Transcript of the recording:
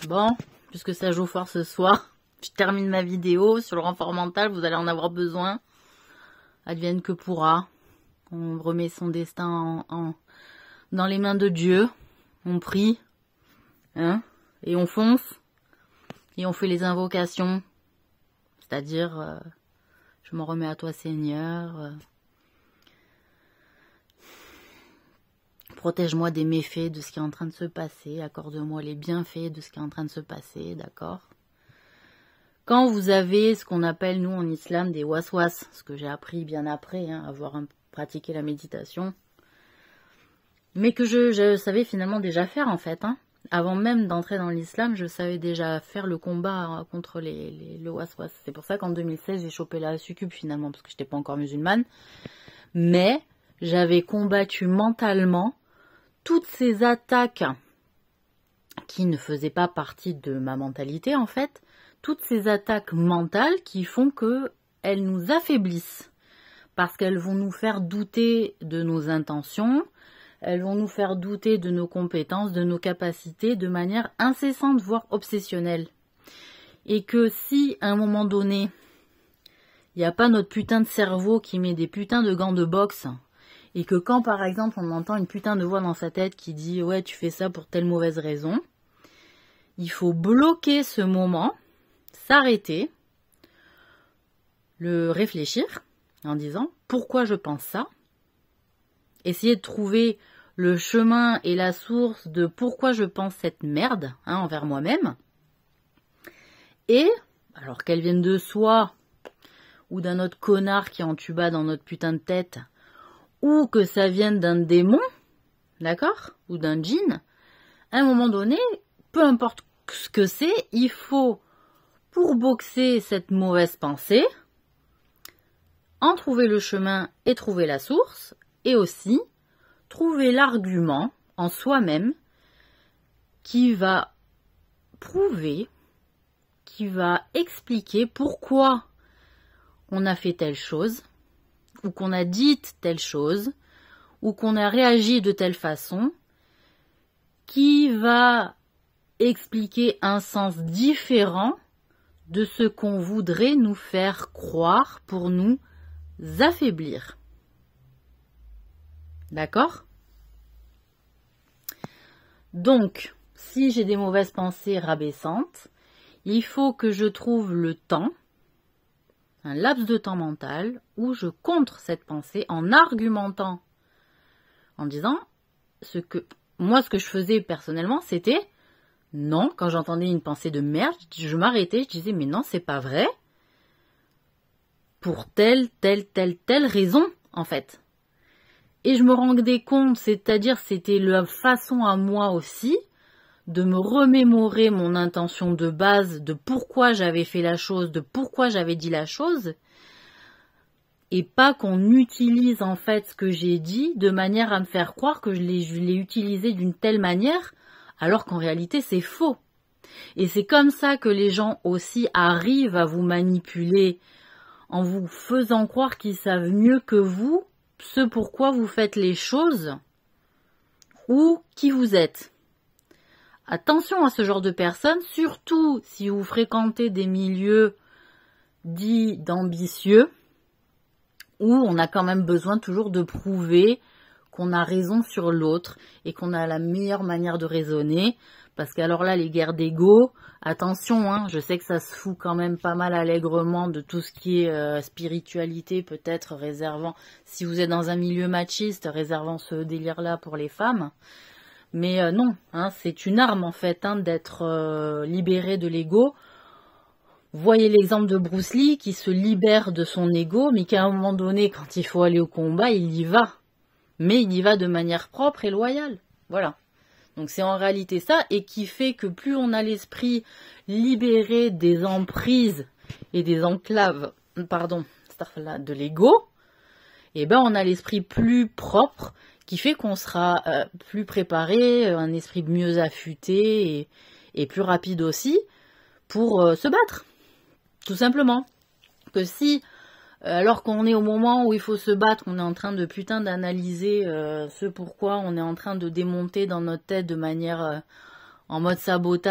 Bon, puisque ça joue fort ce soir, je termine ma vidéo sur le renfort mental, vous allez en avoir besoin. Advienne que pourra. On remet son destin dans les mains de Dieu. On prie, hein, et on fonce, et on fait les invocations. C'est-à-dire, je m'en remets à toi Seigneur. Protège-moi des méfaits de ce qui est en train de se passer. Accorde-moi les bienfaits de ce qui est en train de se passer, d'accord? Quand vous avez ce qu'on appelle, nous, en islam, des waswas, ce que j'ai appris bien après, hein, avoir pratiqué la méditation, mais que je savais finalement déjà faire, en fait. Hein. Avant même d'entrer dans l'islam, je savais déjà faire le combat contre le waswas. C'est pour ça qu'en 2016, j'ai chopé la succube, finalement, parce que je n'étais pas encore musulmane. Mais j'avais combattu mentalement toutes ces attaques qui ne faisaient pas partie de ma mentalité, en fait, toutes ces attaques mentales qui font qu'elles nous affaiblissent, parce qu'elles vont nous faire douter de nos intentions, elles vont nous faire douter de nos compétences, de nos capacités, de manière incessante, voire obsessionnelle. Et que si, à un moment donné, il n'y a pas notre putain de cerveau qui met des putains de gants de boxe, et que quand, par exemple, on entend une putain de voix dans sa tête qui dit « Ouais, tu fais ça pour telle mauvaise raison », il faut bloquer ce moment, s'arrêter, le réfléchir en disant « Pourquoi je pense ça ?» Essayer de trouver le chemin et la source de pourquoi je pense cette merde envers moi-même. Et, alors qu'elle vienne de soi, ou d'un autre connard qui est en tuba dans notre putain de tête, ou que ça vienne d'un démon, d'accord, ou d'un djinn, à un moment donné, peu importe ce que c'est, il faut, pour boxer cette mauvaise pensée, en trouver le chemin et trouver la source, et aussi trouver l'argument en soi-même qui va prouver, qui va expliquer pourquoi on a fait telle chose, ou qu'on a dit telle chose, ou qu'on a réagi de telle façon, qui va expliquer un sens différent de ce qu'on voudrait nous faire croire pour nous affaiblir. D'accord? Donc, si j'ai des mauvaises pensées rabaissantes, il faut que je trouve le temps, un laps de temps mental, où je contre cette pensée en argumentant, en disant, ce que je faisais personnellement, c'était, non, quand j'entendais une pensée de merde, je m'arrêtais, je disais, mais non, c'est pas vrai, pour telle raison, en fait. Et je me rendais compte, c'est-à-dire, c'était la façon à moi aussi, de me remémorer mon intention de base, de pourquoi j'avais fait la chose, de pourquoi j'avais dit la chose, et pas qu'on utilise en fait ce que j'ai dit de manière à me faire croire que je l'ai utilisé d'une telle manière, alors qu'en réalité c'est faux. Et c'est comme ça que les gens aussi arrivent à vous manipuler, en vous faisant croire qu'ils savent mieux que vous ce pourquoi vous faites les choses, ou qui vous êtes. Attention à ce genre de personnes, surtout si vous fréquentez des milieux dits d'ambitieux, où on a quand même besoin toujours de prouver qu'on a raison sur l'autre et qu'on a la meilleure manière de raisonner. Parce qu'alors là, les guerres d'ego, attention, hein, je sais que ça se fout quand même pas mal allègrement de tout ce qui est spiritualité, peut-être réservant, si vous êtes dans un milieu machiste, réservant ce délire-là pour les femmes. Mais non, hein, c'est une arme en fait d'être libéré de l'ego. Voyez l'exemple de Bruce Lee qui se libère de son ego, mais qu'à un moment donné, quand il faut aller au combat, il y va. Mais il y va de manière propre et loyale. Voilà. Donc c'est en réalité ça, et qui fait que plus on a l'esprit libéré des emprises et des enclaves, de l'ego, et ben on a l'esprit plus propre, qui fait qu'on sera plus préparé, un esprit mieux affûté et plus rapide aussi pour se battre, tout simplement. Que si, alors qu'on est au moment où il faut se battre, on est en train de d'analyser ce pourquoi on est en train de démonter dans notre tête de manière en mode sabotage,